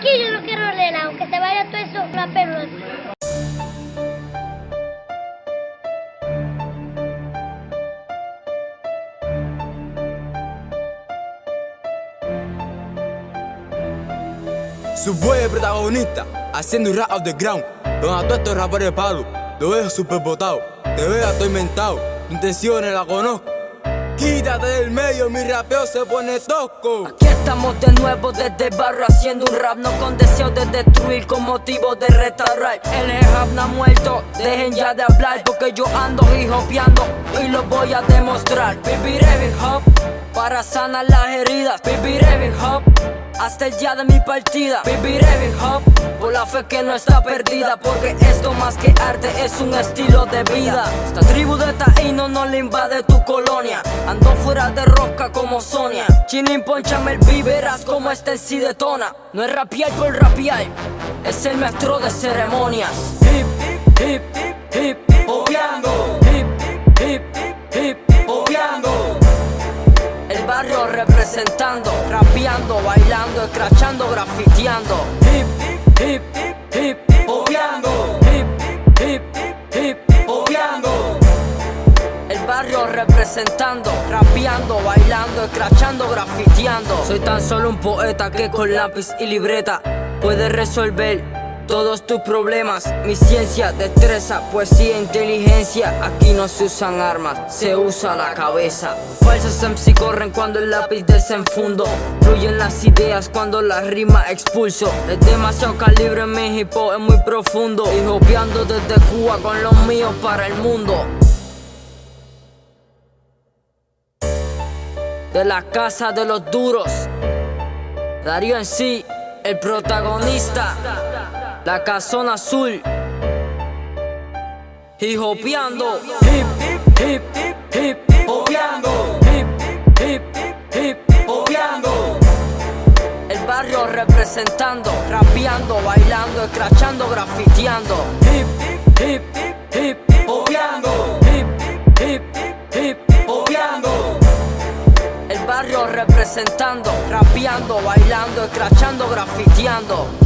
aquí yo no quiero ordenar, aunque se vaya todo eso, la perla. Su boy protagonista, haciendo un rap out the ground. Donde a todos estos raperos de palo, lo veo super botado, te veo atormentado, intenciones la conozco. Quítate del medio, mi rapeo se pone tosco. Aquí estamos de nuevo desde el barrio haciendo un rap, no con deseo de destruir, con motivo de restaurar. El hip hop no ha muerto, dejen ya de hablar, porque yo ando hip hopeando y lo voy a demostrar. Viviré hip hop para sanar las heridas, viviré hip hop hasta el día de mi partida. Viviré hip hop por la fe que no está perdida, porque esto más que arte es un estilo de vida. Esta tribu de taíno no le invade tu colonia, ando fuera de rosca como Sonia. Chinin, ponchame el beat, verás como este sí detona. No es rapear por rapear, es el maestro de ceremonias. Hip, hip, hip, hip, hopeando. Hip, hip, hip, hopeando. El barrio representando, rapeando, bailando, escrachando, grafiteando. Hip, hip, hip, hip, hopeando. Hip, hip, hip, hopeando. El barrio representando, rapeando, bailando, escrachando, grafiteando. Soy tan solo un poeta que con lápiz y libreta puede resolver todos tus problemas. Mi ciencia, destreza, poesía, inteligencia. Aquí no se usan armas, se usa la cabeza. Falsos MC corren cuando el lápiz desenfundo. Fluyen las ideas cuando la rima expulso. Es demasiado calibre en mi hip hop, es muy profundo. Y hopeando desde Cuba con los míos para el mundo. De la casa de los duros, Darío en sí, el protagonista. La casona azul, hip hopeando. Hip, hip, hip, hip, hopeando. Hip, hip, hip, hopeando. El barrio representando, rapeando, bailando, escrachando, grafiteando. Hip, hip, hip, hopeando. Hip, hip, hip, hopeando. El barrio representando, rapeando, bailando, escrachando, grafiteando.